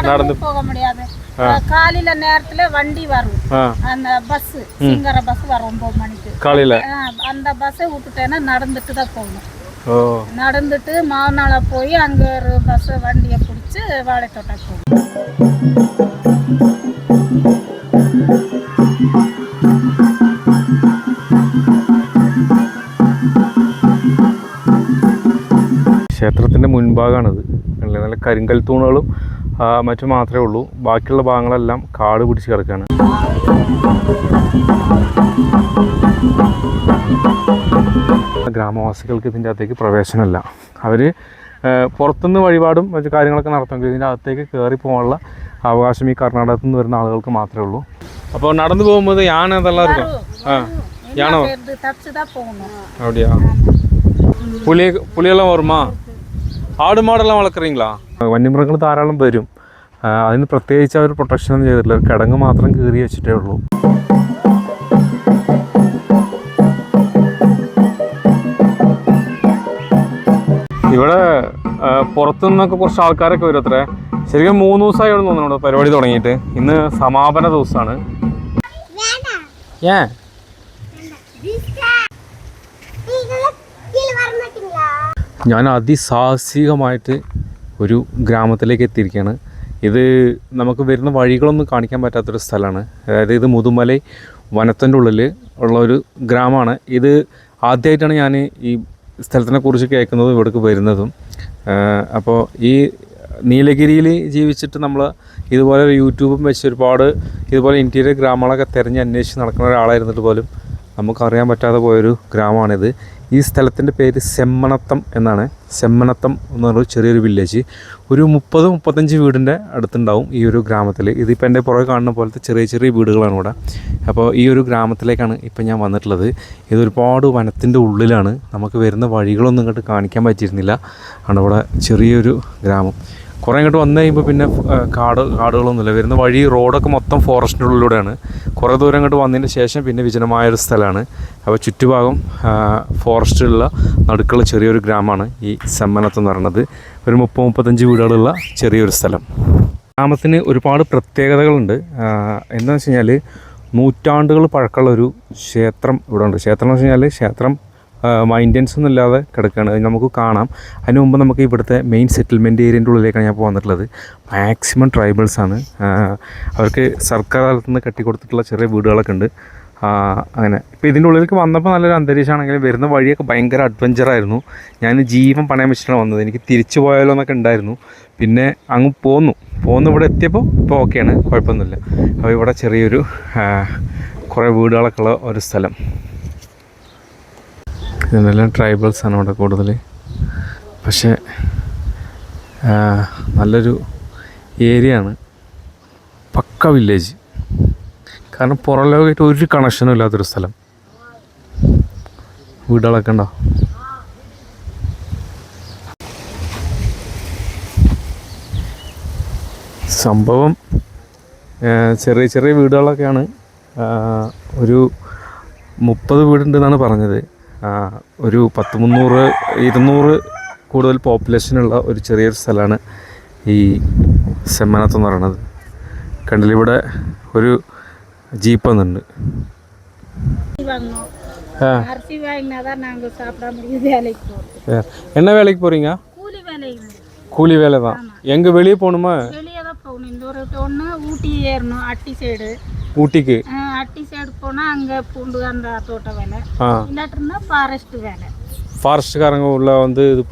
நடந்து போக முடியாது. காலையில நேரத்துல வண்டி வரும், அந்த பஸ் சிங்கர பஸ் வரும் 9 மணிக்கு காலையில. அந்த பஸ்ஸை விட்டுட்டேன்னா நடந்துட்டு தான் போகணும். நடந்துட்டு மாவனால போய் அங்க ஒரு பஸ் வண்டியை பிடிச்சி வாழைத்தோட்டம் போகணும். ക്ഷേത്രത്തിൻ്റെ മുൻഭാഗമാണിത്. നല്ല കരിങ്കൽ തൂണുകളും മറ്റും മാത്രമേ ഉള്ളൂ. ബാക്കിയുള്ള ഭാഗങ്ങളെല്ലാം കാട് പിടിച്ച് കിടക്കുകയാണ്. ഗ്രാമവാസികൾക്ക് ഇതിൻ്റെ അകത്തേക്ക് പ്രവേശനമില്ല. അവർ പുറത്തുനിന്ന് വഴിപാടും മറ്റു കാര്യങ്ങളൊക്കെ നടത്തുമെങ്കിൽ ഇതിൻ്റെ അകത്തേക്ക് കയറി പോകാനുള്ള അവകാശം ഈ കർണാടകത്തിൽ നിന്ന് വരുന്ന ആളുകൾക്ക് മാത്രമേ ഉള്ളൂ. അപ്പോൾ നടന്നു പോകുമ്പോൾ യാന അതെല്ലാം இருக்கும். യാണോ அப்படியா? പുലിയെല്ലാം வருமா? ആട് മാടെല്ലാം വളർത്തുறீங்களா? വന്യമൃഗങ്ങൾ ധാരാളം വരും. അതിന് പ്രത്യേകിച്ച് അവർ പ്രൊട്ടക്ഷനൊന്നും ചെയ്തിട്ടില്ല. ഒരു കിടങ്ങ് മാത്രം കീറി വെച്ചിട്ടേ ഉള്ളൂ. ഇവിടെ പുറത്തുനിന്നൊക്കെ കുറച്ച് ആൾക്കാരൊക്കെ വരും അത്രേ. ശരിക്കും 3 ദിവസമായി ഇവിടെ തോന്നുന്നുണ്ട് പരിപാടി തുടങ്ങിയിട്ട്. ഇന്ന് സമാപന ദിവസമാണ്. ഞാൻ അതിസാഹസികമായിട്ട് ഒരു ഗ്രാമത്തിലേക്ക് എത്തിയിരിക്കുകയാണ്. ഇത് നമുക്ക് വരുന്ന വഴികളൊന്നും കാണിക്കാൻ പറ്റാത്തൊരു സ്ഥലമാണ്. അതായത് ഇത് മുതുമലൈ വനത്തിൻ്റെ ഉള്ളിൽ ഉള്ള ഒരു ഗ്രാമമാണ്. ഇത് ആദ്യമായിട്ടാണ് ഞാൻ ഈ സ്ഥലത്തിനെ കുറിച്ച് കേൾക്കുന്നതും ഇവിടേക്ക് വരുന്നതും. അപ്പോൾ ഈ നീലഗിരിയിൽ ജീവിച്ചിട്ട് നമ്മൾ ഇതുപോലെ യൂട്യൂബും വെച്ച് ഒരുപാട് ഇതുപോലെ ഇൻറ്റീരിയർ ഗ്രാമങ്ങളൊക്കെ തിരഞ്ഞ് അന്വേഷിച്ച് നടക്കുന്ന ഒരാളായിരുന്നിട്ട് പോലും നമുക്കറിയാൻ പറ്റാതെ പോയൊരു ഗ്രാമമാണിത്. ഈ സ്ഥലത്തിൻ്റെ പേര് സെമ്മനത്തം എന്നാണ്. സെമ്മനത്തം എന്ന് പറഞ്ഞൊരു ചെറിയൊരു വില്ലേജ്. ഒരു 30-35 വീടിൻ്റെ അടുത്തുണ്ടാവും ഈ ഒരു ഗ്രാമത്തിൽ. ഇതിപ്പോൾ എൻ്റെ പുറകെ കാണുന്ന പോലത്തെ ചെറിയ ചെറിയ വീടുകളാണ് ഇവിടെ. അപ്പോൾ ഈ ഒരു ഗ്രാമത്തിലേക്കാണ് ഇപ്പം ഞാൻ വന്നിട്ടുള്ളത്. ഇതൊരുപാട് വനത്തിൻ്റെ ഉള്ളിലാണ്. നമുക്ക് വരുന്ന വഴികളൊന്നും ഇങ്ങോട്ട് കാണിക്കാൻ പറ്റിയിരുന്നില്ല. ആണ് ഇവിടെ ചെറിയൊരു ഗ്രാമം. കുറേ ഇങ്ങോട്ട് വന്നു കഴിയുമ്പോൾ പിന്നെ കാടുകളൊന്നുമില്ല. വരുന്ന വഴി റോഡൊക്കെ മൊത്തം ഫോറസ്റ്റിൻ്റെ ഉള്ളിലൂടെയാണ്. കുറേ ദൂരം ഇങ്ങോട്ട് വന്നതിന് ശേഷം പിന്നെ വിജനമായൊരു സ്ഥലമാണ്. അപ്പോൾ ചുറ്റുഭാഗം ഫോറസ്റ്റിലുള്ള നടുക്കുള്ള ചെറിയൊരു ഗ്രാമമാണ് ഈ സെമ്മനത്ത് എന്ന് പറയുന്നത്. ഒരു 30-35 വീടുകളുള്ള ചെറിയൊരു സ്ഥലം. ഗ്രാമത്തിന് ഒരുപാട് പ്രത്യേകതകളുണ്ട്. എന്താണെന്ന് വെച്ച് കഴിഞ്ഞാൽ നൂറ്റാണ്ടുകൾ പഴക്കമുള്ള ഒരു ക്ഷേത്രം ഇവിടെ ഉണ്ട്. ക്ഷേത്രം എന്ന് വെച്ച് കഴിഞ്ഞാൽ ക്ഷേത്രം മൈൻറ്റൻസ് ഒന്നും ഇല്ലാതെ കിടക്കുകയാണ്. നമുക്ക് കാണാം. അതിന് മുമ്പ് നമുക്ക് ഇവിടുത്തെ മെയിൻ സെറ്റിൽമെൻറ്റ് ഏരിയൻ്റെ ഉള്ളിലേക്കാണ് ഞാൻ വന്നിട്ടുള്ളത്. മാക്സിമം ട്രൈബൽസാണ്. അവർക്ക് സർക്കാർ തലത്തിൽ നിന്ന് കെട്ടിക്കൊടുത്തിട്ടുള്ള ചെറിയ വീടുകളൊക്കെ ഉണ്ട്. അങ്ങനെ ഇപ്പോൾ ഇതിൻ്റെ ഉള്ളിലേക്ക് വന്നപ്പോൾ നല്ലൊരു അന്തരീക്ഷമാണെങ്കിലും വരുന്ന വഴിയൊക്കെ ഭയങ്കര അഡ്വഞ്ചറായിരുന്നു. ഞാൻ ജീവൻ പണയം വെച്ചിട്ടാണ് വന്നത്. എനിക്ക് തിരിച്ചു പോയാലോ എന്നൊക്കെ ഉണ്ടായിരുന്നു. പിന്നെ അങ്ങ് പോന്നു ഇവിടെ എത്തിയപ്പോൾ ഇപ്പോൾ ഓക്കെയാണ്, കുഴപ്പമൊന്നുമില്ല. അപ്പോൾ ഇവിടെ ചെറിയൊരു കുറേ വീടുകളൊക്കെ ഉള്ള ഒരു സ്ഥലം. ഇതെല്ലാം ട്രൈബൽസാണ് ഇവിടെ കൂടുതൽ. പക്ഷേ നല്ലൊരു ഏരിയയാണ്. പക്ക വില്ലേജ്. കാരണം പുറം ലോകമായിട്ട് ഒരു കണക്ഷനും ഇല്ലാത്തൊരു സ്ഥലം. വീടുകളൊക്കെ ഉണ്ടോ? സംഭവം ചെറിയ ചെറിയ വീടുകളൊക്കെയാണ്. ഒരു 30 വീടുണ്ടെന്നാണ് പറഞ്ഞത്. ഒരു 200 കൂടുതൽ പോപ്പുലേഷനുള്ള ഒരു ചെറിയൊരു സ്ഥലമാണ് ഈ സെമ്മനത്ത് എന്ന് പറയുന്നത്. കണ്ടില്ല, ഇവിടെ ഒരു ജീപ്പ് വന്നിട്ടുണ്ട്. என்ன வேலைக்கு போறீங்க? கூலி வேலை தான். எங்க வெளியே போகணுமா? ஊட்டி ஏறணும். அட்டி சைடு ஊட்டிக்கு அட்டி சைடு போனா அங்க பூண்டு அந்த தோட்ட வேலை, இல்லாட்டிருந்தா ஃபாரஸ்ட் வேலை. ஃபாரஸ்ட்காரங்க உள்ள வந்து இது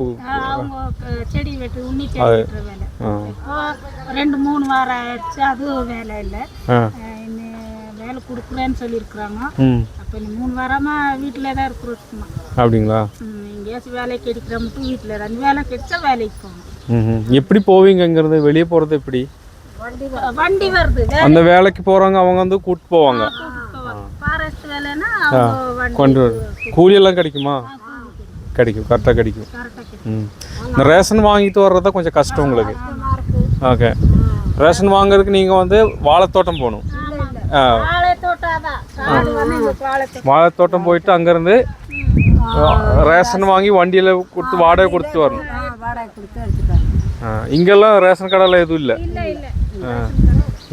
அவங்க செடி வெட்டு உண்ணி செடி வெட்டுற வேலை. இப்போ 2-3 வாரம் ஆயிடுச்சு, அதுவும் வேலை இல்லை. வேலை கொடுக்குறேன்னு சொல்லியிருக்கிறாங்க. அப்போ இந்த 3 வாரமா வீட்டிலே தான் இருக்கிறோம். அப்படிங்களா? எங்கேயாச்சும் வேலைக்கு எடுக்கிற மட்டும் வீட்டில் தான். வேலை கிடைச்சா வேலைக்கு போகணும். எப்படி போவீங்க இங்கேருந்து? வெளியே போகிறது எப்படி? வண்டி வருது. அந்த வேலைக்கு போகிறவங்க அவங்க வந்து கூப்பிட்டு போவாங்க. ஃபாரஸ்ட் வேலைன்னா கொண்டு கூலி எல்லாம் கிடைக்குமா? கிடைக்கும், கரெக்டாக கிடைக்கும். இந்த ரேஷன் வாங்கிட்டு வர்றதா கொஞ்சம் கஷ்டம் உங்களுக்கு. ஓகே, ரேஷன் வாங்குறதுக்கு நீங்கள் வந்து வாழைத்தோட்டம் போகணும். வாழைத்தோட்டம் போயிட்டு அங்கேருந்து ரேஷன் வாங்கி வண்டியில் கொடுத்து வாடகை கொடுத்து வரணும். இங்கெல்லாம் ரேஷன் கடையில் எதுவும் இல்லை.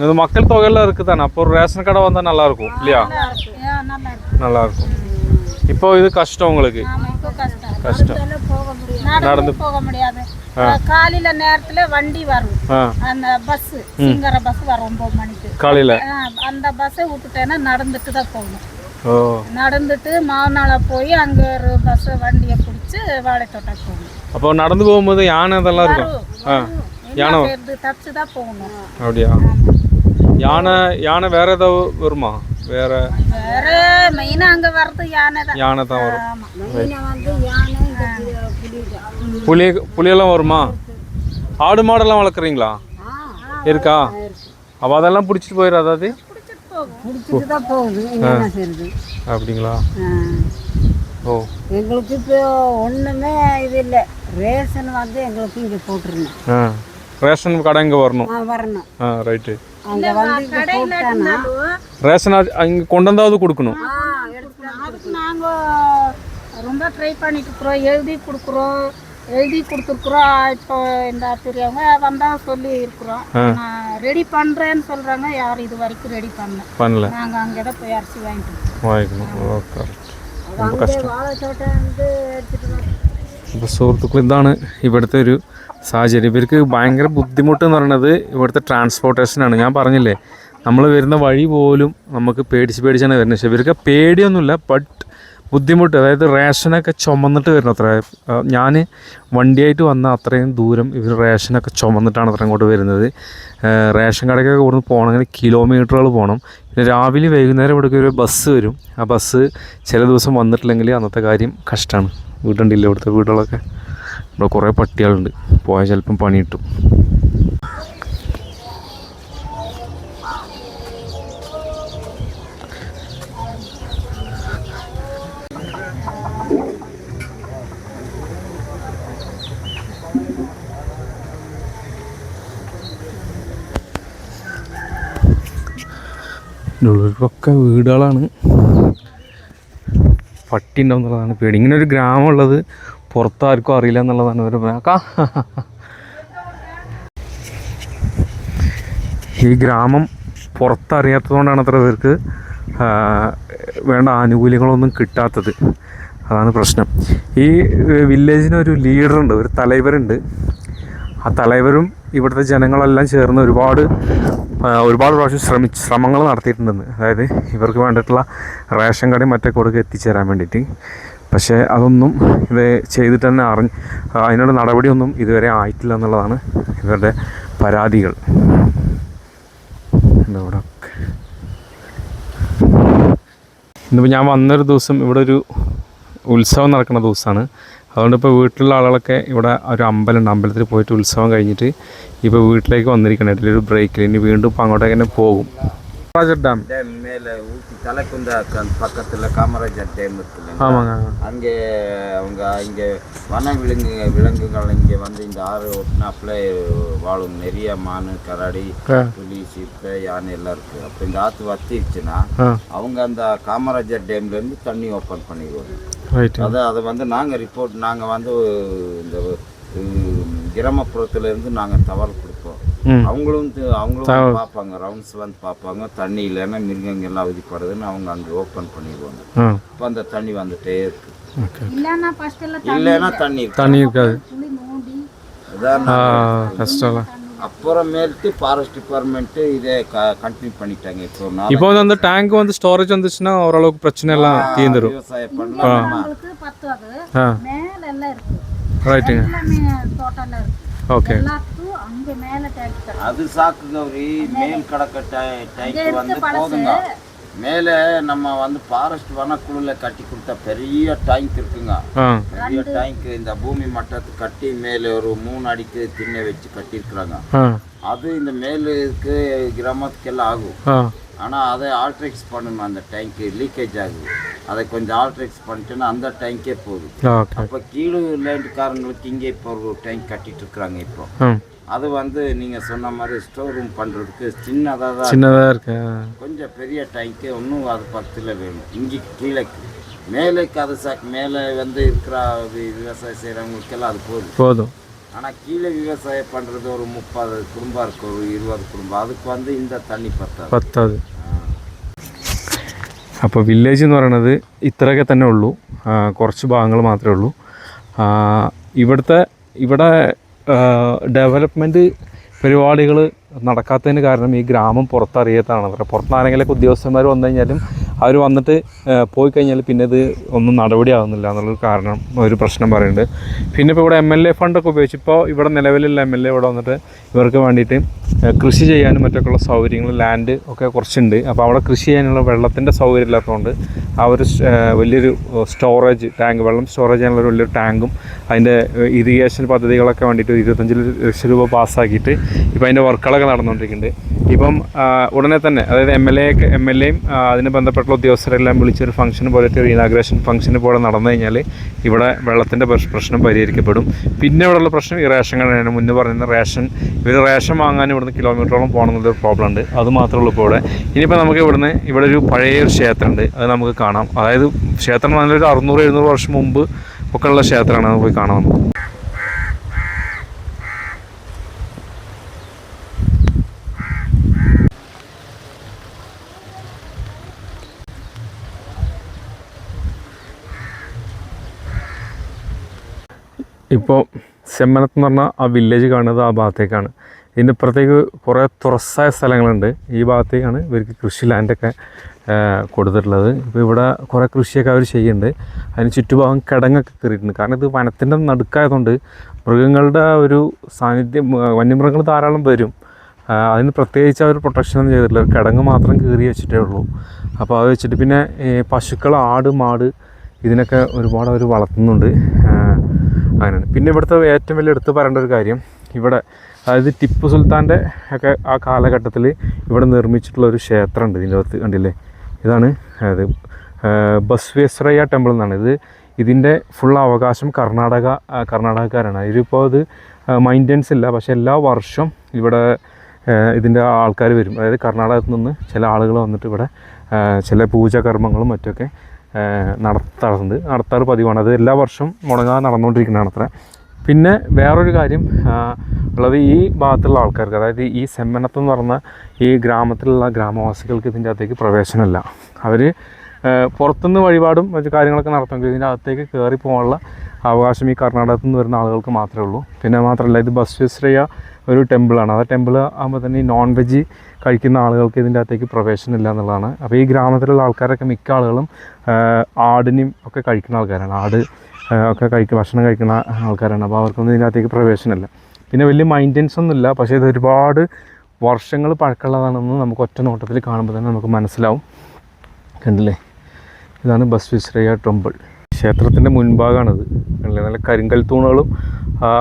இது மக்கள் தொகையெல்லாம் இருக்குது தானே, அப்போ ஒரு ரேஷன் கடை வந்தால் நல்லாயிருக்கும் இல்லையா? நல்லாயிருக்கும். இப்போ இது கஷ்டம் உங்களுக்கு? கஷ்டம், நடந்து போக முடியாது. காலையில நேரத்துல வண்டி வரும், அந்த பஸ் சிங்கர பஸ் வரும் 9 மணிக்கு காலையில. அந்த பஸ்ஸை விட்டுட்டேன்னா நடந்துட்டு தான் போகணும். நடந்துட்டு மாவனால போய் அங்க ஒரு பஸ் வண்டியை பிடிச்சி வாழைத்தோட்டம் போகணும். அப்போ நடந்து போகும்போது யானை இதெல்லாம் இருக்கும், யானை தப்பிச்சு தான் போகணும். அப்படியா? யானை வேற ஏதாவது வருமா? வேற மெயினா அங்க வர்றது யானை தான் வரும். புலியெல்லாம் வருமா? ஆடு மாடெல்லாம் வளர்க்குறீங்களா? இருக்கா? அப்போ அதெல்லாம் பிடிச்சிட்டு போயிடும். அதாவது அப்படிங்களா? ஓ, எங்களுக்கு இப்போ ஒண்ணுமே இது இல்லை. ரேஷன் வந்து எங்களுக்கு இங்கே போட்டுருணும். ரேஷன் கடை இங்கே வரணும். ரைட்டு. ரேஷன் இங்கே கொண்டு வந்தாவது கொடுக்கணும். நாங்கள் ரொம்ப ட்ரை பண்ணிட்டு இருக்கிறோம், எழுதி கொடுத்துருக்குறோம். இப்போ இந்த பெரியவங்க வந்தால் சொல்லி இருக்கிறோம், ரெடி பண்ணுறேன்னு சொல்கிறாங்க. யாரும் இது வரைக்கும் ரெடி பண்ணல. நாங்கள் அங்கே தான் போய் அரிசி வாங்கிக்கணும். ரொம்ப കഷ്ടം. ഇപ്പോൾ സുഹൃത്തുക്കൾ ഇതാണ് ഇവിടുത്തെ ഒരു സാഹചര്യം. ഇവർക്ക് ഭയങ്കര ബുദ്ധിമുട്ട് എന്ന് പറയുന്നത് ഇവിടുത്തെ ട്രാൻസ്പോർട്ടേഷനാണ്. ഞാൻ പറഞ്ഞില്ലേ, നമ്മൾ വരുന്ന വഴി പോലും നമുക്ക് പേടിച്ചാണ് വരുന്നത്. പക്ഷേ ഇവർക്ക് പേടിയൊന്നുമില്ല, ബട്ട് ബുദ്ധിമുട്ട്. അതായത് റേഷനൊക്കെ ചുമന്നിട്ട് വരണം. അത്ര ഞാൻ വണ്ടിയായിട്ട് വന്ന അത്രയും ദൂരം ഇവർ റേഷനൊക്കെ ചുമന്നിട്ടാണ് അത്ര ഇങ്ങോട്ട് വരുന്നത്. റേഷൻ കടയ്ക്കൊക്കെ ഇവിടുന്ന് പോകണമെങ്കിൽ കിലോമീറ്ററുകൾ പോകണം. പിന്നെ രാവിലെ വൈകുന്നേരം ഇവിടേക്ക് ഒരു ബസ് വരും. ആ ബസ് ചില ദിവസം വന്നിട്ടില്ലെങ്കിൽ അന്നത്തെ കാര്യം കഷ്ടമാണ്. വീടുണ്ടില്ല ഇവിടുത്തെ വീടുകളൊക്കെ. ഇവിടെ കുറേ പട്ടികളുണ്ട്, പോയാൽ ചിലപ്പം പണി കിട്ടും. ഉള്ളിലൊക്കെ വീടുകളാണ്. പട്ടി ഉണ്ടാവും എന്നുള്ളതാണ് പേടി. ഇങ്ങനെ ഒരു ഗ്രാമമുള്ളത് പുറത്താർക്കും അറിയില്ല എന്നുള്ളതാണ് ഒരു ഈ ഗ്രാമം പുറത്തറിയാത്തതുകൊണ്ടാണ് അത്ര പേർക്ക് വേണ്ട ആനുകൂല്യങ്ങളൊന്നും കിട്ടാത്തത്. അതാണ് പ്രശ്നം. ഈ വില്ലേജിനൊരു ലീഡറുണ്ട്, ഒരു തലവരുണ്ട്. ആ തലവരും ഇവിടുത്തെ ജനങ്ങളെല്ലാം ചേർന്ന് ഒരുപാട് പ്രാവശ്യം ശ്രമങ്ങൾ നടത്തിയിട്ടുണ്ടെന്ന്. അതായത് ഇവർക്ക് വേണ്ടിയിട്ടുള്ള റേഷൻ കടയും മറ്റൊക്കെ കൊടുക്കുക എത്തിച്ചേരാൻ വേണ്ടിയിട്ട്. പക്ഷേ അതൊന്നും ഇത് ചെയ്തിട്ട് തന്നെ അതിനുള്ള നടപടിയൊന്നും ഇതുവരെ ആയിട്ടില്ല എന്നുള്ളതാണ് ഇവരുടെ പരാതികൾ. ഇവിടെ ഇന്നിപ്പോൾ ഞാൻ വന്നൊരു ദിവസം ഇവിടെ ഒരു ഉത്സവം നടക്കുന്ന ദിവസമാണ്. അതുകൊണ്ട് ഇപ്പോൾ വീട്ടിലുള്ള ആളുകളൊക്കെ ഇവിടെ ഒരു അമ്പലമുണ്ട്, അമ്പലത്തിൽ പോയിട്ട് ഉത്സവം കഴിഞ്ഞിട്ട് ഇപ്പോൾ വീട്ടിലേക്ക് വന്നിരിക്കണം. ഇതിലൊരു ബ്രേക്കിൽ ഇനി വീണ്ടും ഇപ്പോൾ അങ്ങോട്ടേക്ക് തന്നെ പോകും. ഡാം மேலே ஊட்டி தலைக்குந்தா பக்கத்தில் காமராஜர் டேம் இருக்குல்ல, ஆமாங்க. அங்கே அவங்க இங்கே வன விலங்குகள் இங்கே வந்து இந்த ஆறு ஒட்டினாப்புல வாழும். நிறைய மான், கரடி, புலி, சீப்பை, யானை எல்லாம் இருக்குது. அப்போ இந்த ஆற்று வத்திருச்சுன்னா அவங்க அந்த காமராஜர் டேம்லேருந்து தண்ணி ஓப்பன் பண்ணிடுவாங்க. அதை வந்து நாங்கள் வந்து இந்த கிராமப்புறத்துலேருந்து நாங்கள் தவறு கொடுப்போம். அவங்களும் பார்ப்பாங்க, ரவுண்ட்ஸ் வந்து பார்ப்பாங்க. தண்ணி இல்லைன்னா மிருகங்கள் எல்லாம் அவதிப்படுதுன்னு அவங்க அங்கே ஓப்பன் பண்ணிடுவாங்க. இப்போ அந்த தண்ணி வந்துட்டே இருக்கு. இல்லைன்னா தண்ணி இருக்காது. அப்புறமேட்டு ஃபாரஸ்ட் டிபார்ட்மெண்ட்டு இதே கண்டினியூ பண்ணிட்டாங்க. இப்போ அந்த டேங்க் வந்து ஸ்டோரேஜ் வந்துச்சுன்னா ஓரளவுக்கு பிரச்சனை எல்லாம் தீர்ந்துடும். விவசாயம் பண்ணலாம். ரைட்டுங்க. ஓகே. அது சாக்கு கௌரி. மேல் கடக்க டேங்க் வந்து போதுங்க. மேலே நம்ம வந்து ஃபாரஸ்ட் வனக்குழுல கட்டி கொடுத்த பெரிய டேங்க் இருக்குங்க. பெரிய டேங்க் இந்த பூமி மட்டத்துக்கு கட்டி மேலே ஒரு 3 அடிக்கு திண்ணை வச்சு கட்டியிருக்கிறாங்க. அது இந்த மேலுக்கு கிராமத்துக்கெல்லாம் ஆகும். ஆனால் அதை ஆல்ட்ரெக்ஸ் பண்ணணும். அந்த டேங்க்கு லீக்கேஜ் ஆகுது. அதை கொஞ்சம் ஆல்ட்ரெக்ஸ் பண்ணிட்டோன்னா அந்த டேங்கே போகுது. அப்போ கீழே லேண்டுக்காரங்களுக்கு இங்கே இப்போ ஒரு டேங்க் கட்டிட்டு இருக்கிறாங்க. இப்போ அது வந்து நீங்கள் சொன்ன மாதிரி ஸ்டோர் ரூம் பண்ணுறதுக்கு சின்னதாக இருக்கு. கொஞ்சம் பெரிய டேங்க்கு இன்னும் அது 10 வேணும். இங்கே கீழே மேலேக்கு அது மேலே வந்து இருக்கிற விவசாயம் செய்கிறவங்களுக்கெல்லாம் அது போதும். ஆனால் கீழே விவசாயம் பண்ணுறது ஒரு 30 குடும்பம் இருக்குது, ஒரு 20 குடும்பம். அதுக்கு வந்து இந்த தண்ணி പത്താത്. അപ്പോൾ വില്ലേജ് എന്ന് പറയുന്നത് ഇത്രയൊക്കെ തന്നെ ഉള്ളൂ, കുറച്ച് ഭാഗങ്ങൾ മാത്രമേ ഉള്ളൂ. ഇവിടെ ഡെവലപ്മെൻറ്റ് പരിപാടികൾ നടക്കാത്തതിന് കാരണം ഈ ഗ്രാമം പുറത്തറിയാത്തതാണ്. പുറത്തുനിന്ന് ആരെങ്കിലുമൊക്കെ ഉദ്യോഗസ്ഥന്മാർ വന്നു കഴിഞ്ഞാലും അവർ വന്നിട്ട് പോയി കഴിഞ്ഞാൽ പിന്നെ ഇത് ഒന്നും നടപടിയാകുന്നില്ല എന്നുള്ളൊരു കാരണം ഒരു പ്രശ്നം പറയുന്നുണ്ട്. പിന്നെ ഇപ്പോൾ ഇവിടെ MLA ഫണ്ടൊക്കെ ഉപയോഗിച്ച് ഇപ്പോൾ ഇവിടെ നിലവിലുള്ള MLA ഇവിടെ വന്നിട്ട് ഇവർക്ക് വേണ്ടിയിട്ട് കൃഷി ചെയ്യാനും മറ്റൊക്കെയുള്ള സൗകര്യങ്ങൾ ലാൻഡ് ഒക്കെ കുറച്ചുണ്ട്. അപ്പോൾ അവിടെ കൃഷി ചെയ്യാനുള്ള വെള്ളത്തിൻ്റെ സൗകര്യം ഇല്ലാത്തതുകൊണ്ട് ആ ഒരു വലിയൊരു സ്റ്റോറേജ് ടാങ്ക്, വെള്ളം സ്റ്റോറേജ് ചെയ്യാനുള്ള വലിയൊരു ടാങ്കും അതിൻ്റെ ഇറിഗേഷൻ പദ്ധതികളൊക്കെ വേണ്ടിയിട്ട് 25 ലക്ഷം രൂപ പാസ്സാക്കിയിട്ട് ഇപ്പോൾ അതിൻ്റെ വർക്കുകളൊക്കെ നടന്നുകൊണ്ടിരിക്കുന്നുണ്ട്. ഇപ്പം ഉടനെ തന്നെ അതായത് MLAയും അതിന് ബന്ധപ്പെട്ട ഉദ്യോഗസ്ഥരെല്ലാം വിളിച്ചൊരു ഫംഗ്ഷൻ പോലത്തെ ഒരു ഇനാഗ്രേഷൻ ഫംഗ്ഷന് പോലെ നടന്നു കഴിഞ്ഞാൽ ഇവിടെ വെള്ളത്തിൻ്റെ പ്രശ്നം പരിഹരിക്കപ്പെടും. പിന്നെ ഇവിടെയുള്ള പ്രശ്നം ഈ റേഷൻ കടയാണ്. മുന്നേ പറയുന്ന ഇവർ റേഷൻ വാങ്ങാൻ ഇവിടുന്ന് കിലോമീറ്ററോളം പോകണമെന്നുള്ളൊരു പ്രോബ്ലം ഉണ്ട്. അത് മാത്രമേ ഉള്ളൂ ഇപ്പോൾ ഇവിടെ. ഇനിയിപ്പോൾ നമുക്ക് ഇവിടെ ഒരു പഴയൊരു ക്ഷേത്രമുണ്ട്, അത് നമുക്ക് കാണാം. അതായത് ക്ഷേത്രം നല്ലൊരു 600-700 വർഷം മുമ്പ് ഒക്കെ ഉള്ള ക്ഷേത്രമാണ്, അത് പോയി കാണാം നമുക്ക്. ഇപ്പോൾ സെമ്മനത്ത് എന്ന് പറഞ്ഞാൽ ആ വില്ലേജ് കാണുന്നത് ആ ഭാഗത്തേക്കാണ്. ഇതിൻ്റെ ഇപ്പുറത്തേക്ക് കുറേ തുറസായ സ്ഥലങ്ങളുണ്ട്. ഈ ഭാഗത്തേക്കാണ് ഇവർക്ക് കൃഷി ലാൻഡൊക്കെ കൊടുത്തിട്ടുള്ളത്. ഇപ്പോൾ ഇവിടെ കുറേ കൃഷിയൊക്കെ അവർ ചെയ്യുന്നുണ്ട്. അതിന് ചുറ്റുഭാഗം കിടങ്ങൊക്കെ കയറിയിട്ടുണ്ട്. കാരണം ഇത് വനത്തിൻ്റെ നടുക്കായതുകൊണ്ട് മൃഗങ്ങളുടെ ഒരു സാന്നിധ്യം, വന്യമൃഗങ്ങൾ ധാരാളം വരും. അതിന് പ്രത്യേകിച്ച് അവർ പ്രൊട്ടക്ഷനൊന്നും ചെയ്തിട്ടില്ല, കിടങ്ങ് മാത്രം കീറി വെച്ചിട്ടേ ഉള്ളൂ. അപ്പോൾ അത് വെച്ചിട്ട് പിന്നെ പശുക്കൾ, ആട്, മാട് ഇതിനൊക്കെ ഒരുപാട് അവർ വളർത്തുന്നുണ്ട്. അങ്ങനെയാണ്. പിന്നെ ഇവിടുത്തെ ഏറ്റവും വലിയ എടുത്ത് പറയേണ്ട ഒരു കാര്യം, ഇവിടെ അതായത് ടിപ്പു സുൽത്താൻ്റെ ഒക്കെ ആ കാലഘട്ടത്തിൽ ഇവിടെ നിർമ്മിച്ചിട്ടുള്ള ഒരു ക്ഷേത്രമുണ്ട്. ഇതിൻ്റെ അകത്ത് കണ്ടില്ലേ, ഇതാണ് അത് ബസ്വേശ്വരയ്യ ടെമ്പിൾ എന്നാണ്. ഇതിൻ്റെ ഫുൾ അവകാശം കർണാടകക്കാരാണ്. ഇതിപ്പോൾ ഇത് മെയിൻ്റെനൻസ് ഇല്ല, പക്ഷേ എല്ലാ വർഷവും ഇവിടെ ഇതിൻ്റെ ആൾക്കാർ വരും. അതായത് കർണാടകത്തിൽ നിന്ന് ചില ആളുകൾ വന്നിട്ട് ഇവിടെ ചില പൂജാകർമ്മങ്ങളും മറ്റൊക്കെ നടത്താറ് പതിവാണ്. അത് എല്ലാ വർഷവും മുടങ്ങാതെ നടന്നുകൊണ്ടിരിക്കുന്നതാണ് അത്ര. പിന്നെ വേറൊരു കാര്യം ഉള്ളത്, ഈ ഭാഗത്തുള്ള ആൾക്കാർക്ക്, അതായത് ഈ സെമ്മനത്ത് എന്ന് പറഞ്ഞ ഈ ഗ്രാമത്തിലുള്ള ഗ്രാമവാസികൾക്ക് ഇതിൻ്റെ അകത്തേക്ക് പ്രവേശനമില്ല. അവർ പുറത്തുനിന്ന് വഴിപാടും മറ്റു കാര്യങ്ങളൊക്കെ നടത്തുമെങ്കിൽ ഇതിൻ്റെ അകത്തേക്ക് കയറി പോകാനുള്ള അവകാശം ഈ കർണാടകത്തിൽ നിന്ന് വരുന്ന ആളുകൾക്ക് മാത്രമേ ഉള്ളൂ. പിന്നെ മാത്രമല്ല, ഇത് ബസ്വേശ്വരയ്യ ഒരു ടെമ്പിളാണ്. ആ ടെമ്പിൾ ആകുമ്പോൾ തന്നെ ഈ നോൺ വെജ് കഴിക്കുന്ന ആളുകൾക്ക് ഇതിൻ്റെ അകത്തേക്ക് പ്രവേശനമില്ല എന്നുള്ളതാണ്. അപ്പോൾ ഈ ഗ്രാമത്തിലുള്ള ആൾക്കാരൊക്കെ മിക്ക ആളുകളും ആടിനെയും ഒക്കെ കഴിക്കുന്ന ആൾക്കാരാണ്. ആട് ഒക്കെ ഭക്ഷണം കഴിക്കുന്ന ആൾക്കാരാണ്. അപ്പോൾ അവർക്കൊന്നും ഇതിനകത്തേക്ക് പ്രവേശനമില്ല. പിന്നെ വലിയ മെയിൻ്റെനൻസ് ഒന്നുമില്ല, പക്ഷേ ഇത് ഒരുപാട് വർഷങ്ങൾ പഴക്കമുള്ളതാണെന്ന് നമുക്ക് ഒറ്റ നോട്ടത്തിൽ കാണുമ്പോൾ തന്നെ നമുക്ക് മനസ്സിലാവും. കണ്ടില്ലേ, ഇതാണ് ബസ്വേശ്വരയ്യ ടെമ്പിൾ. ക്ഷേത്രത്തിൻ്റെ മുൻഭാഗമാണിത്. കണ്ടില്ലേ, നല്ല കരിങ്കൽ തൂണുകളും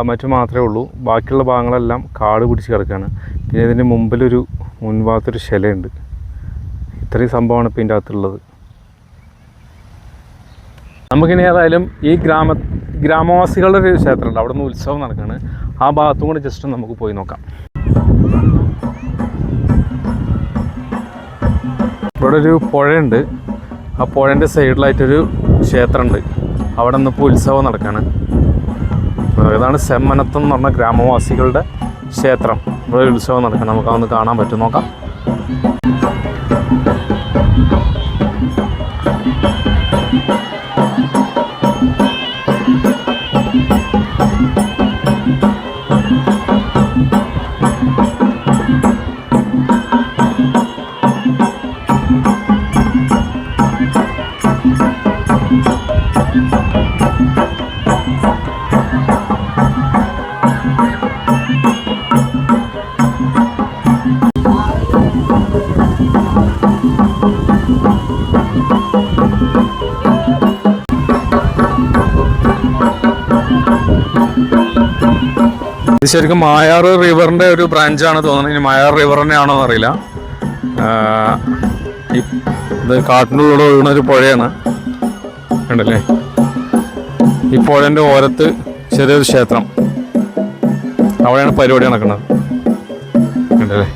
മറ്റും മാത്രമേ ഉള്ളൂ. ബാക്കിയുള്ള ഭാഗങ്ങളെല്ലാം കാട് പിടിച്ച് കിടക്കുകയാണ്. പിന്നെ ഇതിൻ്റെ മുമ്പിലൊരു മുൻഭാഗത്തൊരു ശിലയുണ്ട്. ഇത്രയും സംഭവമാണ് ഇപ്പോൾ ഇതിൻ്റെ അകത്തുള്ളത്. നമുക്കിനി ഏതായാലും ഈ ഗ്രാമവാസികളുടെ ഒരു ക്ഷേത്രമുണ്ട്, അവിടെ നിന്ന് ഉത്സവം നടക്കുകയാണ്. ആ ഭാഗത്തും കൂടി ജസ്റ്റ് നമുക്ക് പോയി നോക്കാം. ഇവിടെ ഒരു പുഴയുണ്ട്. ആ പുഴേൻ്റെ സൈഡിലായിട്ടൊരു ക്ഷേത്രമുണ്ട്. അവിടെ നിന്നിപ്പോൾ ഉത്സവം നടക്കുകയാണ്. ഇതാണ് സെമ്മനത്ത് എന്ന് പറഞ്ഞ ഗ്രാമവാസികളുടെ ക്ഷേത്രം. ഇവിടെ ഉത്സവം നടക്കണം. നമുക്കതൊന്ന് കാണാൻ പറ്റും, നോക്കാം. ഇത് ശരിക്കും മായാർ റിവറിൻ്റെ ഒരു ബ്രാഞ്ചാണ് തോന്നുന്നത്. ഇനി മായാർ റിവർ തന്നെയാണോ എന്നറിയില്ല. ഇത് കാട്ടിനുള്ളിലൂടെ ഒഴുകുന്നൊരു പുഴയാണ്, കണ്ടല്ലേ. ഈ പുഴേൻ്റെ ഓരത്ത് ചെറിയൊരു ക്ഷേത്രം, അവിടെയാണ് പരിപാടി നടക്കുന്നത്, കണ്ടല്ലേ.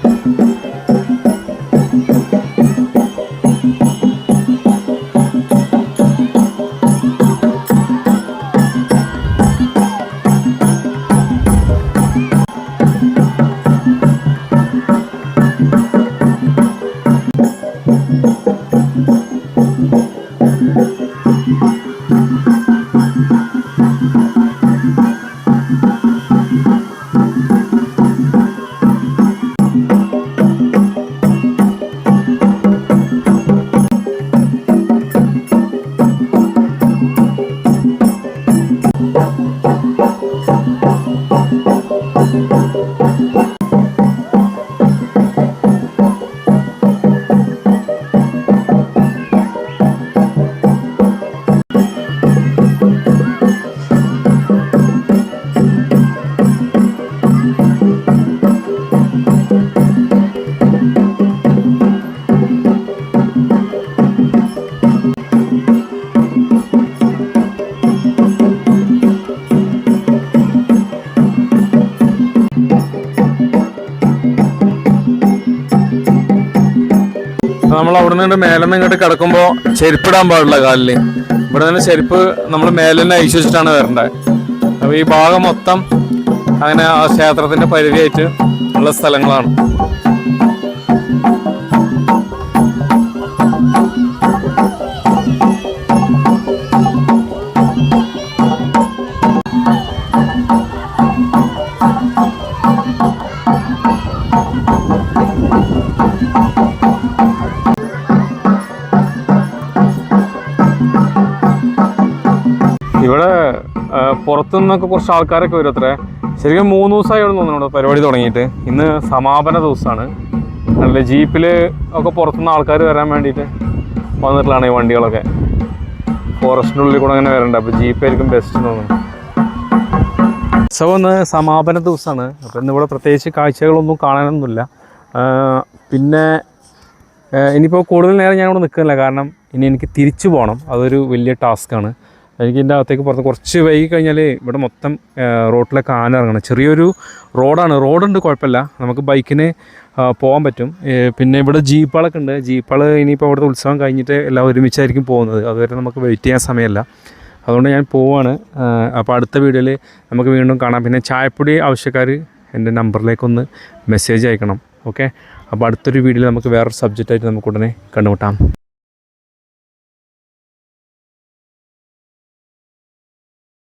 അവിടെ നിന്ന് മേലെ നിന്ന് ഇങ്ങോട്ട് കിടക്കുമ്പോൾ ചെരുപ്പിടാൻ പാടില്ല കാലിൽ. ഇവിടെ നിന്ന് ചെരുപ്പ് നമ്മൾ മേലെ തന്നെ അയച്ചു വെച്ചിട്ടാണ് വരേണ്ടത്. അപ്പോൾ ഈ ഭാഗം മൊത്തം അങ്ങനെ ആ ക്ഷേത്രത്തിൻ്റെ പരിധിയായിട്ട് ഉള്ള സ്ഥലങ്ങളാണ്. ഇവിടെ പുറത്തുനിന്നൊക്കെ കുറച്ച് ആൾക്കാരൊക്കെ വരും അത്രേ. ശരിക്കും 3 ദിവസമായി ഇവിടെ തോന്നുന്നുണ്ട് പരിപാടി തുടങ്ങിയിട്ട്. ഇന്ന് സമാപന ദിവസമാണ്. നല്ല ജീപ്പിൽ ഒക്കെ പുറത്തുനിന്ന് ആൾക്കാർ വരാൻ വേണ്ടിയിട്ട് വന്നിട്ടുള്ളതാണ് ഈ വണ്ടികളൊക്കെ. ഫോറസ്റ്റിൻ്റെ ഉള്ളിൽ കൂടെ അങ്ങനെ വരണ്ട. അപ്പോൾ ജീപ്പായിരിക്കും ബെസ്റ്റ് തോന്നുന്നു. ഉത്സവം ഇന്ന് സമാപന ദിവസമാണ്. അപ്പോൾ ഇന്നിവിടെ പ്രത്യേകിച്ച് കാഴ്ചകളൊന്നും കാണാനൊന്നുമില്ല. പിന്നെ ഇനിയിപ്പോൾ കൂടുതൽ നേരം ഞാനിവിടെ നിൽക്കുന്നില്ല, കാരണം ഇനി എനിക്ക് തിരിച്ചു പോകണം. അതൊരു വലിയ ടാസ്ക്കാണ്. എനിക്ക് ഇതിൻ്റെ അകത്തേക്ക് പുറത്ത് കുറച്ച് വൈകി കഴിഞ്ഞാൽ ഇവിടെ മൊത്തം റോഡിലൊക്കെ ആന ഇറങ്ങണം. ചെറിയൊരു റോഡാണ്, റോഡുണ്ട്, കുഴപ്പമില്ല, നമുക്ക് ബൈക്കിന് പോകാൻ പറ്റും. പിന്നെ ഇവിടെ ജീപ്പുകളൊക്കെ ഉണ്ട്. ജീപ്പുകൾ ഇനിയിപ്പോൾ ഇവിടുത്തെ ഉത്സവം കഴിഞ്ഞിട്ട് എല്ലാം ഒരുമിച്ചായിരിക്കും പോകുന്നത്. അതുവരെ നമുക്ക് വെയിറ്റ് ചെയ്യാൻ സമയമല്ല. അതുകൊണ്ട് ഞാൻ പോവാണ്. അപ്പോൾ അടുത്ത വീഡിയോയിൽ നമുക്ക് വീണ്ടും കാണാം. പിന്നെ ചായപ്പൊടി ആവശ്യക്കാർ എൻ്റെ നമ്പറിലേക്കൊന്ന് മെസ്സേജ് അയക്കണം. ഓക്കെ, അപ്പോൾ അടുത്തൊരു വീഡിയോയിൽ നമുക്ക് വേറൊരു സബ്ജക്റ്റായിട്ട് നമുക്ക് ഉടനെ കണ്ടുമുട്ടാം.